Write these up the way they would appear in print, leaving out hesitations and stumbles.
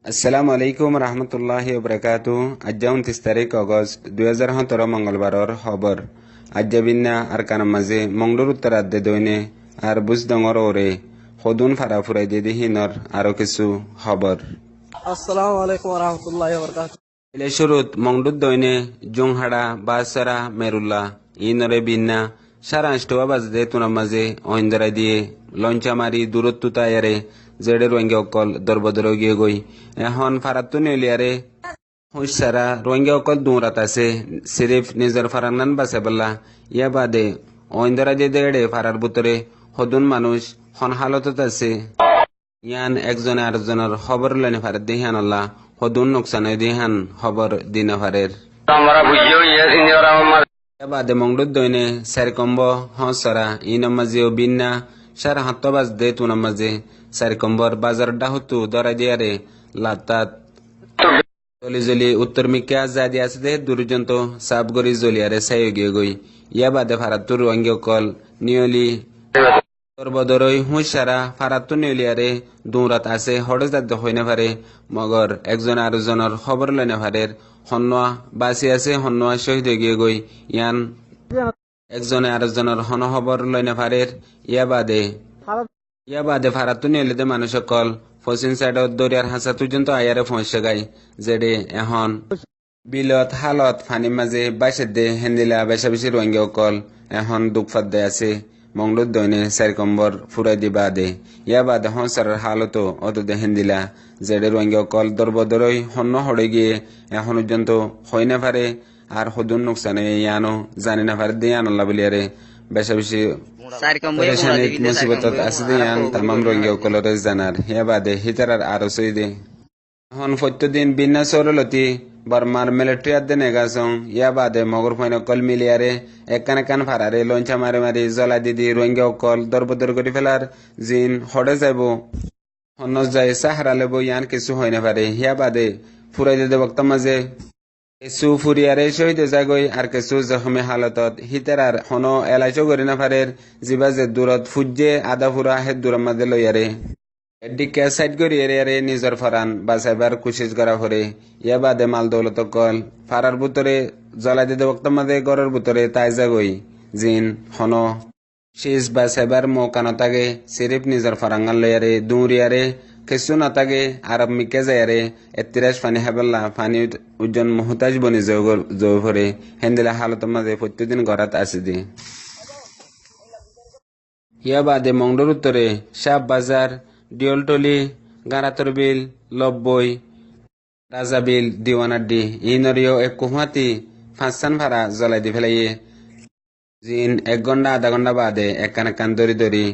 আসসালামু আলাইকুম রহমতুল্লাহি ওবরাকাতু। আজ 29 তারিখ অগস্ট 2017 মঙ্গলবারর খবর। আজ বিন্না আর কানাম মাঝে মংলোর উত্তরার্ধে দৈনে আর বুঝ ডঙর ওরে সদুন ফারা ফুরাই দিয়ে হিনর আরো কিছু খবর। আসসালামু আলাইকুম ওয়া বারাকাতুহু। এলে শুরুত মংডুর দৈনে জুংহাড়া বাসারা মেরুল্লা ইনরে বিন্না সারা আষ্টবা বাজদে তুনার মাঝে অহিন্দরাই দিয়ে লঞ্চা মারি দূরত্ব তায়ারে জেডে রোহিঙ্গা অকল দরবদর গিয়ে গই এখন ফারাত্তু নিলিয়ারে হুসারা রোহিঙ্গা অকল দৌড়াত আছে সিরিফ নিজের ফারান্নান বাসে বললা ইয়া বাদে অহিন্দরা যে দেড়ে ফারার ভিতরে হদুন মানুষ হন হালতত আছে ইয়ান একজনে আরেকজনের খবর লেনে ফারের দিহান আল্লাহ হদুন নোকসানে দিহান খবর দিনে ফারের বাদে মংডুর দৈনে সারিকম্ব হসরা ইনমাজিও বিন্না সারা হাত্ত বাজ দে তুনামাজে সারিকম্বর বাজার ডাহতু দরাই দিয়ারে লাতাত জলি জলি উত্তর মিকা জাদি আছে দে দুর্জন্ত সাবগরি জলিয়ারে সাইও গিয়ে গই ইয়া বাদে ফারাতুর রোহিঙ্গা কল নিয়লি বদরই হুঁসারা ফারাত্তু নিলিয়ারে দৌড়াত আছে হঠাৎ হইনে পারে মগর একজন আরেকজনের খবর লইনে পারে হন্নোয়া বাসি আছে হন্নোয়া শহীদ গিয়ে গই ইয়ান একজনে আরেকজনের হন খবর লইনে পারে ইয়া বাদে ফারাত্তু নিলিতে মানুষ কল পশ্চিম সাইডত দরিয়ার হাসা পর্যন্ত আয়ারে পৌঁছে গাই যেডে এখন বিলত হালত ফানি মাঝে বাইসে দে হেন্দিলা বেশা বেশি রোহিঙ্গা কল এখন দুঃখাত দে আছে মংডুর দৈনে সারিকম্বর ফুরাই দিবা দে ইয়া বাদে হংসারের হালতো অত দে হেন্দিলা জেডে রোহিঙ্গা কল দরবদরই হন্য হড়ে গিয়ে এখন পর্যন্ত হই না পারে আর হদুন নোকসানে ইয়ানো জানি না পারে দিয়ে আনল্লা বলিয়ারে বেশা বেশি পরেশানিত মুসিবতত আছে দে ইয়ান তামাম রোহিঙ্গা কলরে জানার ইয়া বাদে হিতারার আরো সই দে এখন প্রত্যেকদিন বিনা সরলতি বর্মার মিলিটারি আদে নেগাসং ইয়া বাদে মগর ফইন কল মিলিয়ারে একান একান ফারারে লঞ্চা মারি মারি জলা দিদি রোহিঙ্গা কল দরবদর করে ফেলার জিন হড়ে যাইব হনস যায় সাহারা লেব ইয়ান কিছু হয় না পারে ইয়া বাদে ফুরাই দিতে বক্তা মাঝে কিছু ফুরিয়ারে শহীদ যাগই আর কিছু জখমে হালতত হিতারার হন এলাইচো করি না পারে জিবা যে দূরত ফুজে আদা ফুরা হে দূরের মাঝে লইয়ারে এদিকে সাইড করি এরিয়ারে নিজের ফারান বাঁচাইবার কোশিশ করা করে ইয়া বাদে মাল দৌলত কল ফারার ভিতরে জ্বলাই দিতে বক্তার মাঝে ঘরের ভিতরে তাই যাগই জিন হন শেষ বাঁচাইবার মৌকা নথাকে সিরিফ নিজের ফারাঙ্গাল লইয়ারে দৌড়িয়ারে কিছু নথাকে আরব মিকে যায়ারে এতিরাজ ফানি হাবেল্লা ফানি উজ্জন মুহতাজ বনি জয় ভরে হেন্দিলা হালতের মাঝে প্রত্যেকদিন ঘরাত আছে দি ইয়া বাদে মংডুর উত্তরে সাপ বাজার ডিওলটলি গারাতর বিল লব্বই রাজা বিল দিওয়ানাড্ডি ইনরিও এক কুহাতি ফাঁসান ভাড়া জ্বলাই দি ফেলাইয়ে জিন 1 ঘন্টা আধা ঘন্টা বাদে একান একান দরি দরি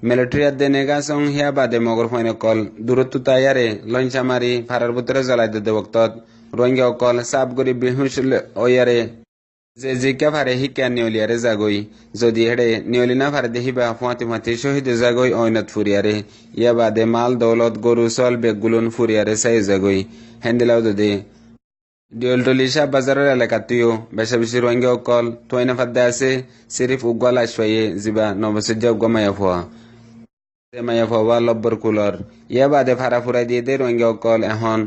মিলিটারি আদে নেগাসং হিয়া বাদে মগর ফইন কল দূরত্ব তাইয়ারে লঞ্চা মারি ফারার ভিতরে জ্বলাই দিতে বক্তত রোহিঙ্গা কল সাপ গরি বিহুস ওয়ারে যে জিকা ফারে হিকা নিয়লিয়ারে জাগই যদি হেডে নিয়লি না ফারে দেখিবা ফুয়াতি ফুয়াতি শহীদ জাগই অইনত ফুরিয়ারে ইয়া বাদে মাল দৌলত গরু চল বেগুলুন ফুরিয়ারে চাই জাগই হ্যান্ডেলাও যদি ডিওলটলি সাহ বাজারের এলাকাতেও বেশা বেশি রোহিঙ্গা কল তোয়না ফাদ্দা আছে সিরিফ উগাল আশফাইয়ে জিবা নবসজ্জা উগা মায়া ফুয়া লব্বর কুলর ইয়া বাদে ফারা ফুরাই দিয়ে দে রোহিঙ্গা কল এখন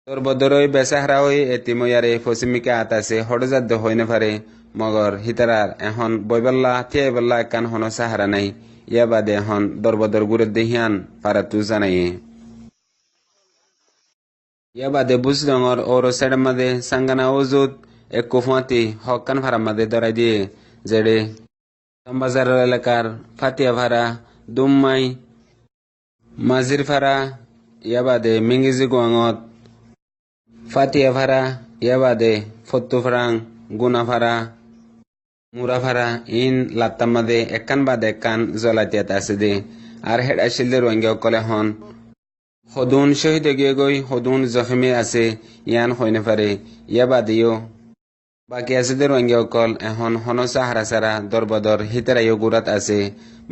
তোর বদরই বেসাহারা হই এতিময়ারে পশ্চিমিকা আতাছে হড়জাদ্দ হই না পারে মগর হিতারার এখন বইবাল্লা থিয়াইবাল্লা কান হন সাহারা নাই ইয়া বাদে এখন দরবদর গুরে দেহিয়ান পারাতু জানাইয়ে ইয়া বাদে বুঝ ডঙর ওর সাইডের মাঝে সাঙ্গানা ওজুদ এক কুফুয়াতি হকান ভাড়া মাঝে ধরাই দিয়ে জেড়ে বাজারের এলাকার ফাতিয়া ভাড়া দুম্মাই মাঝির ভাড়া ইয়া বাদে মিঙ্গিজি গোয়াঙত ফাতিয়া ভাড়া ইয়া বাদে ফত্তু ফরাং গুনা ভাড়া মুরা ভাড়া ইন লাত্তার মাঝে একান বাদে একান জ্বলাতিয়াত আছে দে আর হেড আসিল রোহিঙ্গা কলে হন হদুন শহীদ গিয়ে গই হদুন জখমে আছে ইয়ান হইনে পারে ইয়া বাদেও বাকি আছে দে রোহিঙ্গা কল এখন হন সাহারা সারা দরবদর হিতারাইও গুরাত আছে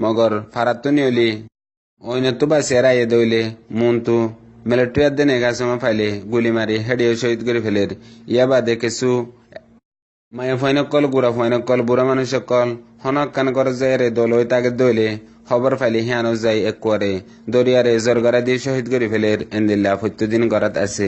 মগর ফারাত্তু নিয়লি অইনতো বাসিয়ারা ইয়ে দইলে মনতু মিলিটারি আদে নেগাসমা ফাইলে গুলি মারি হেডিও শহীদ করে ফেলের ইয়া বাদে কিছু মায়া ফইন কল গুড়া ফইন কল বুড়া মানুষ কল হনক কান করে যায়রে দলই তাকে দইলে খবর ফাইলি হিয়ানো যাই এক করে দরিয়ারে জরগরা দিয়ে শহীদ করে ফেলের এন্দিল্লা প্রত্যেকদিন গড়াত আছে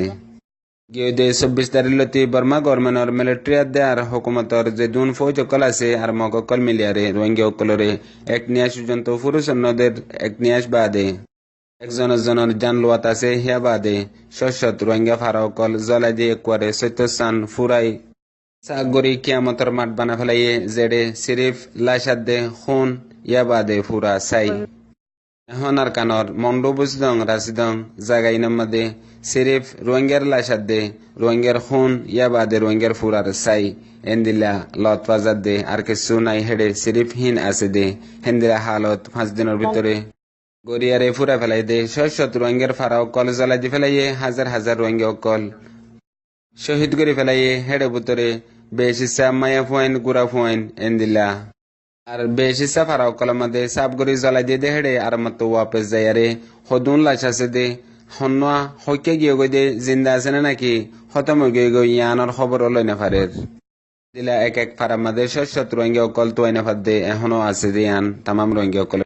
গিয়ে 24 তারিখ লতি বর্মা গভর্নমেন্টর মিলিটারি আর হুকুমতর যে দুন ফৌজ অকল আছে আর মকল মিলিয়ারে রোহিঙ্গা অকলরে এক নিয়াস পর্যন্ত পুরুষ অন্যদের এক নিয়াস বাদে একজনের জান লোয়াত আছে হিয়া বাদে শস্যত রোহিঙ্গা ফারা অকল জ্বলাই দিয়ে একবারে সত্যস্থান ফুরাই সাগরি কিয়ামতর মাঠ বানা ফেলাইয়ে জেডে সিরিফ লাশাদ দে খুন ইয়া বাদে ফুরা সাই এখন আর কানর মন্ডু বুঝদং রাশিদং জাগাই নাম্মাদে সিরিফ রোহিঙ্গার লাশাদ দে রোহিঙ্গার খুন ইয়া বাদে রোহিঙ্গার ফুরার সাই এন্দিলা লত বাজার দে আর কিছু নাই হেডে সিরিফ হিন আছে দে হেন্দিলা হালত 5 দিনের ভিতরে গড়িয়ারে ফুরা ফেলাই দে শস্যত রোহিঙ্গার ফারাও কল জ্বালাই দি ফেলাইয়ে হাজার হাজার রোহিঙ্গা অকল শহীদ করে ফেলাইয়ে হেডে ভিতরে বেশি মায়া ফুয়াইন গুড়া ফুয়াইন এন্দিলা আর বেশি সাফারা অকল মাদে সাপ গরি জ্বালাই দিয়ে দে হেডে আর মতো ওয়াপেস যাইয়ারে হদুন লাশ আছে দে হন্না হইকে গিয়ে গই দে জিন্দা আছে না নাকি হতম গিয়ে গই ইয়ানোর খবর লই না ফারের দিলা এক এক ফারা মাদে শস্যত রোহিঙ্গা অকল তোয়াই না ফার দে এখনো আছে দে আন তামাম রোহিঙ্গা অকল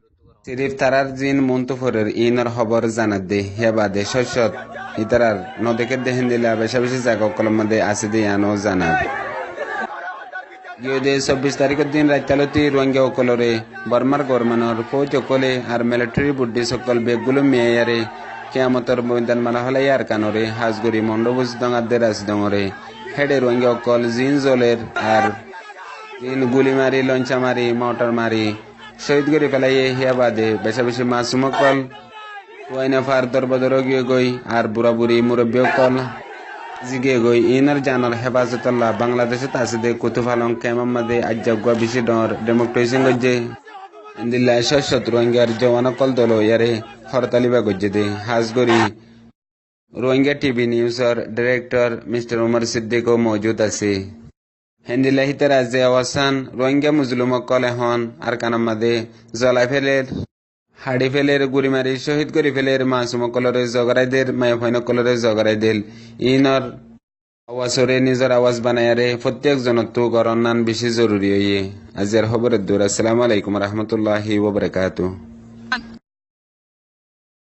সিরিফ তারার জিন মুন্তফরের ইনর খবর জানাত দে হে বাদে শস্যত ইতারার নদেকের দেহেন দিলা বেশা বেশি জায়গা অকল মাদে আছে দে আনো জানাত গিয়ে 24 তারিখের দিন রাইতালতি রোহিঙ্গা অকলরে বর্মার গভর্নমেন্টর ফৌজ অকলে আর মিলিটারি বুদ্ধি সকল বেগগুলো মেয়ারে কিয়ামতর ময়দান মানা হলাই আর কানরে হাজগুড়ি মন্ডবুজ দঙাদের রাজদঙরে হেডে রোহিঙ্গা অকল জিন জলের আর জিন গুলি মারি লঞ্চা মারি মোটর মারি শহীদ করে ফেলাইয়ে হিয়া বাদে বেশা বেশি মাসুম অকল ওয়াইনা ফার দরবদর গিয়ে গই আর বুড়া বুড়ি মুরব্বী অকল জিগে গই ইনার জানার হেফাজতুল্লাহ বাংলাদেশে আছে দে কুতুফালং কেমাম্মাদে আজ্জাগুয়া বিশি ডর ডেমোক্রেসি গজ্জে ইন্দিল্লা শস্যত রোহিঙ্গার জওয়ান কল দল ইয়ারে হরতালিবা গজ্জে দে হাজগরি রোহিঙ্গা টিভি নিউজর ডিরেক্টর মিস্টার উমর সিদ্দিকও মজুদ আছে হেন্দিল্লা হিতারা যে অবস্থান রোহিঙ্গা মুজলুম কল এখন আর কানাম্মাদে জ্বলাই ফেলের হাড়ি ফেলের গুড়ি মারি শহীদ করে ফেলের মাসুম কলরে জগরাই দের মায়া ফৈন কলরে জগরাই দিল ইনর আওয়াজরে নিজের আওয়াজ বানায়ারে প্রত্যেক জনত গরনান বেশি জরুরি হইয়ে আজের খবরের দূর। আসসালামু আলাইকুম রহমতুল্লাহি ওয়া বারাকাতুহু।